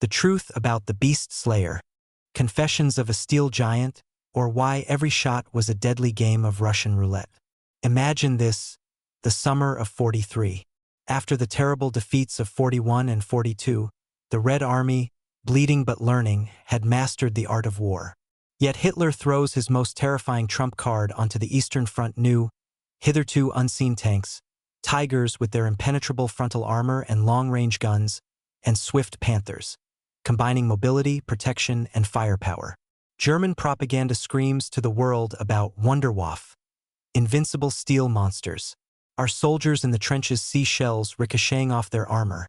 The Truth About the Beast Slayer, Confessions of a Steel Giant, or Why Every Shot Was a Deadly Game of Russian Roulette. Imagine this, the summer of 43. After the terrible defeats of 41 and 42, the Red Army, bleeding but learning, had mastered the art of war. Yet Hitler throws his most terrifying trump card onto the Eastern Front: new, hitherto unseen tanks, Tigers with their impenetrable frontal armor and long-range guns, and swift Panthers, combining mobility, protection, and firepower. German propaganda screams to the world about Wunderwaffe, invincible steel monsters. Our soldiers in the trenches see shells ricocheting off their armor,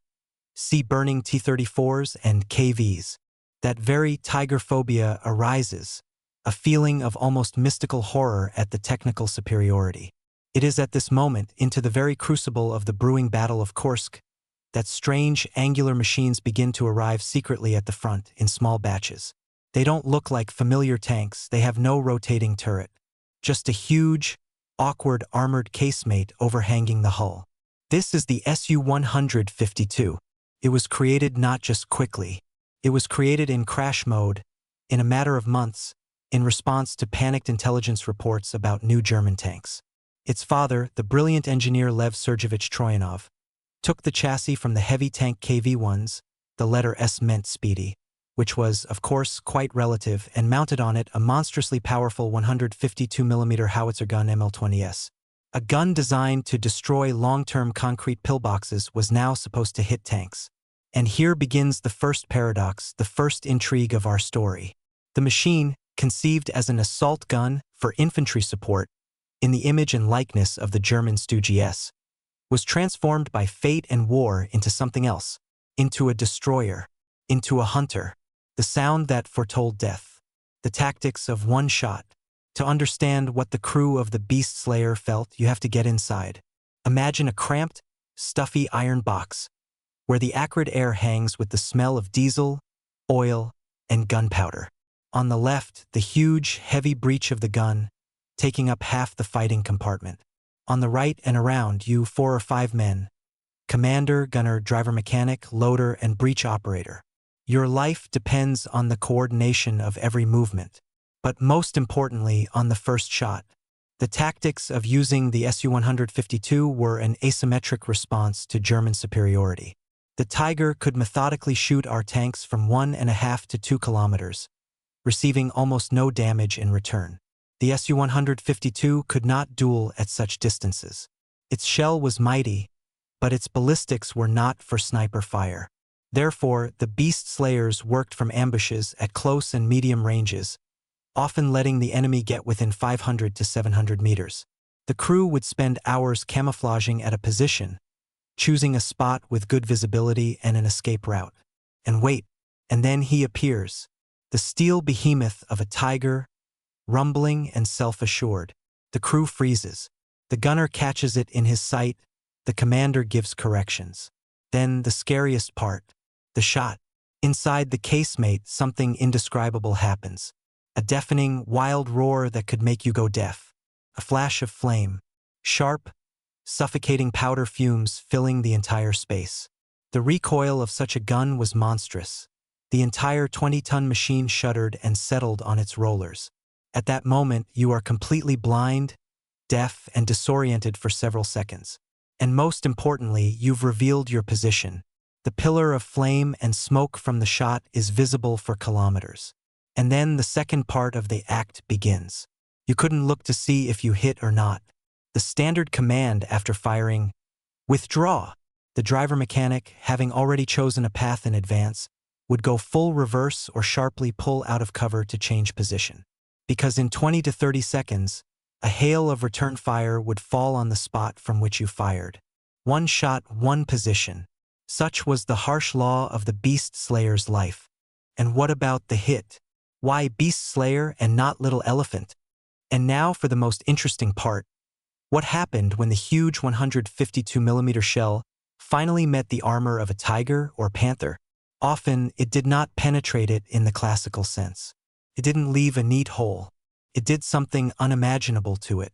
see burning T-34s and KVs. That very tiger phobia arises, a feeling of almost mystical horror at the technical superiority. It is at this moment, into the very crucible of the brewing Battle of Kursk, that strange, angular machines begin to arrive secretly at the front in small batches. They don't look like familiar tanks, they have no rotating turret. Just a huge, awkward armored casemate overhanging the hull. This is the SU-152. It was created not just quickly. It was created in crash mode, in a matter of months, in response to panicked intelligence reports about new German tanks. Its father, the brilliant engineer Lev Sergeyevich Troyanov, took the chassis from the heavy tank KV-1s, the letter S meant speedy, which was, of course, quite relative, and mounted on it a monstrously powerful 152mm howitzer gun ML-20S. A gun designed to destroy long-term concrete pillboxes was now supposed to hit tanks. And here begins the first paradox, the first intrigue of our story. The machine, conceived as an assault gun for infantry support, in the image and likeness of the German Stu-GS, was transformed by fate and war into something else, into a destroyer, into a hunter, the sound that foretold death, the tactics of one shot. To understand what the crew of the Beast Slayer felt, you have to get inside. Imagine a cramped, stuffy iron box, where the acrid air hangs with the smell of diesel, oil, and gunpowder. On the left, the huge, heavy breech of the gun, taking up half the fighting compartment. On the right and around you, 4 or 5 men: commander, gunner, driver, mechanic, loader, and breech operator. Your life depends on the coordination of every movement, but most importantly on the first shot. The tactics of using the SU-152 were an asymmetric response to German superiority. The Tiger could methodically shoot our tanks from 1.5 to 2 kilometers, receiving almost no damage in return. The SU-152 could not duel at such distances. Its shell was mighty, but its ballistics were not for sniper fire. Therefore, the Beast Slayers worked from ambushes at close and medium ranges, often letting the enemy get within 500 to 700 meters. The crew would spend hours camouflaging at a position, choosing a spot with good visibility and an escape route. And wait, and then he appears, the steel behemoth of a Tiger, rumbling and self-assured. The crew freezes. The gunner catches it in his sight. The commander gives corrections. Then the scariest part, the shot. Inside the casemate, something indescribable happens. A deafening, wild roar that could make you go deaf. A flash of flame. Sharp, suffocating powder fumes filling the entire space. The recoil of such a gun was monstrous. The entire 20-ton machine shuddered and settled on its rollers. At that moment, you are completely blind, deaf, and disoriented for several seconds. And most importantly, you've revealed your position. The pillar of flame and smoke from the shot is visible for kilometers. And then the second part of the act begins. You couldn't look to see if you hit or not. The standard command after firing, withdraw. The driver mechanic, having already chosen a path in advance, would go full reverse or sharply pull out of cover to change position. Because in 20 to 30 seconds, a hail of return fire would fall on the spot from which you fired. One shot, one position. Such was the harsh law of the Beast Slayer's life. And what about the hit? Why Beast Slayer and not Little Elephant? And now for the most interesting part. What happened when the huge 152mm shell finally met the armor of a Tiger or Panther? Often, it did not penetrate it in the classical sense. It didn't leave a neat hole. It did something unimaginable to it.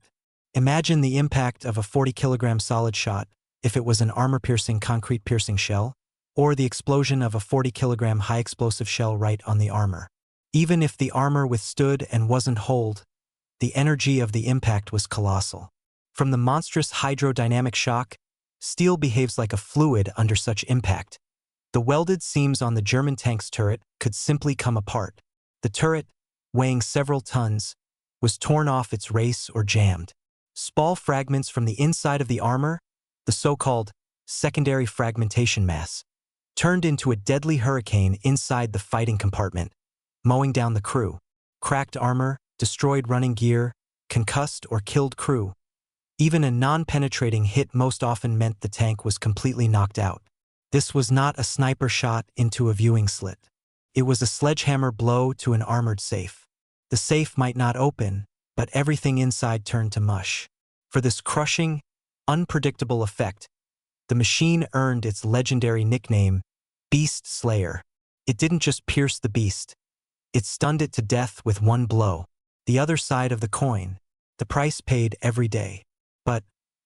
Imagine the impact of a 40-kilogram solid shot if it was an armor-piercing, concrete-piercing shell. or the explosion of a 40-kilogram high-explosive shell right on the armor. Even if the armor withstood and wasn't holed, the energy of the impact was colossal. From the monstrous hydrodynamic shock, steel behaves like a fluid under such impact. The welded seams on the German tank's turret could simply come apart. The turret, weighing several tons, was torn off its race or jammed. Small fragments from the inside of the armor, the so-called secondary fragmentation mass, turned into a deadly hurricane inside the fighting compartment, mowing down the crew. Cracked armor, destroyed running gear, concussed or killed crew. Even a non-penetrating hit most often meant the tank was completely knocked out. This was not a sniper shot into a viewing slit. It was a sledgehammer blow to an armored safe. The safe might not open, but everything inside turned to mush. For this crushing, unpredictable effect, the machine earned its legendary nickname, Beast Slayer. It didn't just pierce the beast. It stunned it to death with one blow. The other side of the coin, the price paid every day. But,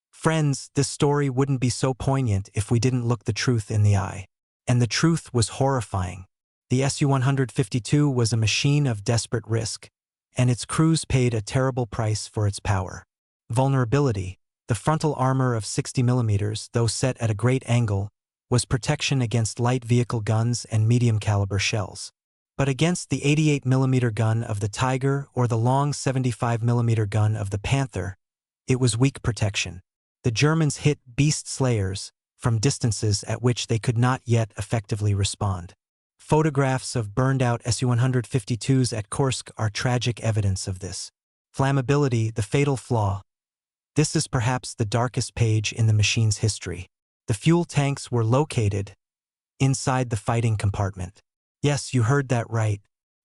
friends, this story wouldn't be so poignant if we didn't look the truth in the eye. And the truth was horrifying. The SU-152 was a machine of desperate risk, and its crews paid a terrible price for its power. Vulnerability, the frontal armor of 60 millimeters, though set at a great angle, was protection against light vehicle guns and medium-caliber shells. But against the 88mm gun of the Tiger or the long 75mm gun of the Panther, it was weak protection. The Germans hit beast slayers from distances at which they could not yet effectively respond. Photographs of burned-out SU-152s at Kursk are tragic evidence of this. Flammability, the fatal flaw. This is perhaps the darkest page in the machine's history. The fuel tanks were located inside the fighting compartment. Yes, you heard that right.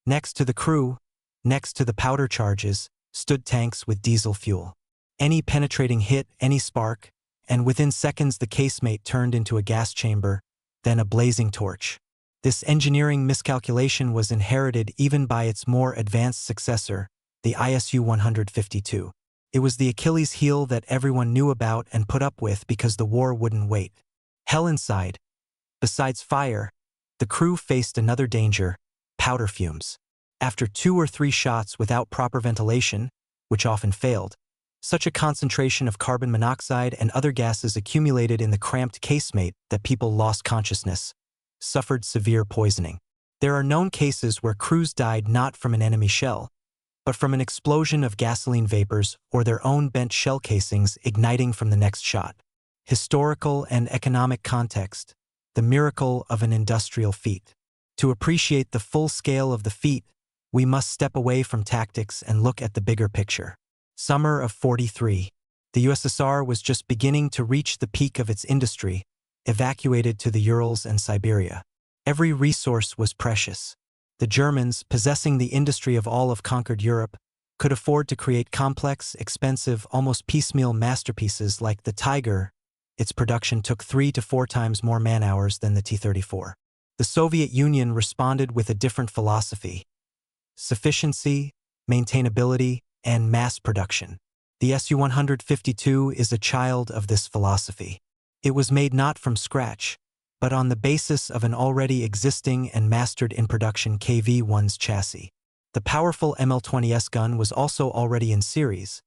Next to the crew, next to the powder charges, stood tanks with diesel fuel. Any penetrating hit, any spark, and within seconds the casemate turned into a gas chamber, then a blazing torch. This engineering miscalculation was inherited even by its more advanced successor, the ISU-152. It was the Achilles heel that everyone knew about and put up with because the war wouldn't wait. Hell inside. Besides fire, the crew faced another danger, powder fumes. After 2 or 3 shots without proper ventilation, which often failed, such a concentration of carbon monoxide and other gases accumulated in the cramped casemate that people lost consciousness, suffered severe poisoning. There are known cases where crews died not from an enemy shell, but from an explosion of gasoline vapors or their own bent shell casings igniting from the next shot. Historical and economic context, the miracle of an industrial feat. To appreciate the full scale of the feat, we must step away from tactics and look at the bigger picture. Summer of '43. The USSR was just beginning to reach the peak of its industry, evacuated to the Urals and Siberia. Every resource was precious. The Germans, possessing the industry of all of conquered Europe, could afford to create complex, expensive, almost piecemeal masterpieces like the Tiger. Its production took 3 to 4 times more man-hours than the T-34. The Soviet Union responded with a different philosophy: sufficiency, maintainability, and mass production. The SU-152 is a child of this philosophy. It was made not from scratch, but on the basis of an already existing and mastered in production KV-1's chassis. The powerful ML-20S gun was also already in series.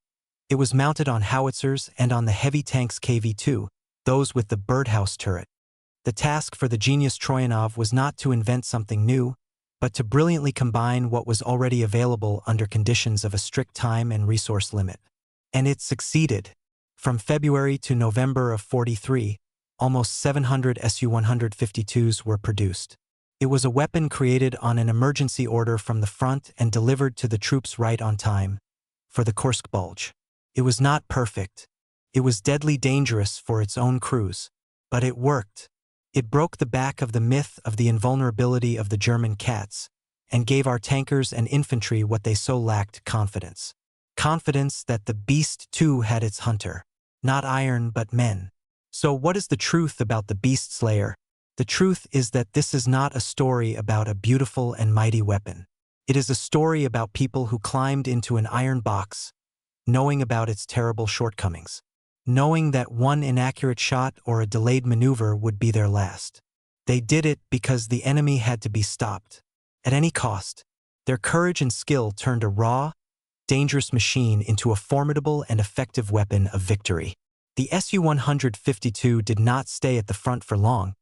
It was mounted on howitzers and on the heavy tanks KV-2, those with the birdhouse turret. The task for the genius Troyanov was not to invent something new, but to brilliantly combine what was already available under conditions of a strict time and resource limit. And it succeeded. From February to November of '43, almost 700 SU-152s were produced. It was a weapon created on an emergency order from the front and delivered to the troops right on time, for the Kursk Bulge. It was not perfect. It was deadly dangerous for its own crews. But it worked. It broke the back of the myth of the invulnerability of the German cats and gave our tankers and infantry what they so lacked: confidence. Confidence that the beast too had its hunter. Not iron but men. So what is the truth about the Beast Slayer? The truth is that this is not a story about a beautiful and mighty weapon. It is a story about people who climbed into an iron box, knowing about its terrible shortcomings, knowing that one inaccurate shot or a delayed maneuver would be their last. They did it because the enemy had to be stopped. At any cost, their courage and skill turned a raw, dangerous machine into a formidable and effective weapon of victory. The SU-152 did not stay at the front for long.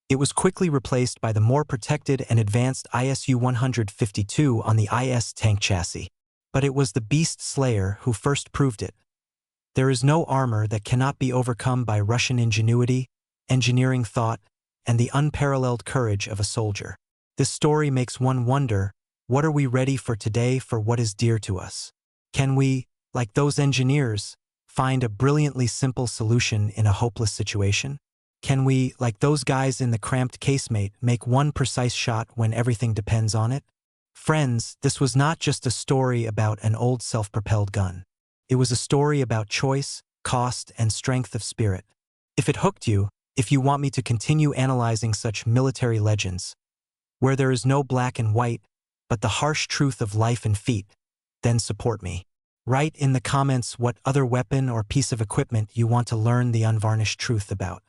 It was quickly replaced by the more protected and advanced ISU-152 on the IS tank chassis. But it was the Beast Slayer who first proved it. There is no armor that cannot be overcome by Russian ingenuity, engineering thought, and the unparalleled courage of a soldier. This story makes one wonder, what are we ready for today for what is dear to us? Can we, like those engineers, find a brilliantly simple solution in a hopeless situation? Can we, like those guys in the cramped casemate, make one precise shot when everything depends on it? Friends, this was not just a story about an old self-propelled gun. It was a story about choice, cost, and strength of spirit. If it hooked you, if you want me to continue analyzing such military legends, where there is no black and white, but the harsh truth of life and feat, then support me. Write in the comments what other weapon or piece of equipment you want to learn the unvarnished truth about.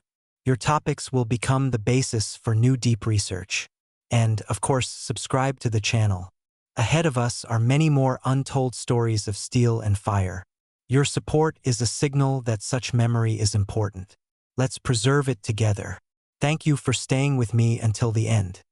Your topics will become the basis for new deep research. And, of course, subscribe to the channel. Ahead of us are many more untold stories of steel and fire. Your support is a signal that such memory is important. Let's preserve it together. Thank you for staying with me until the end.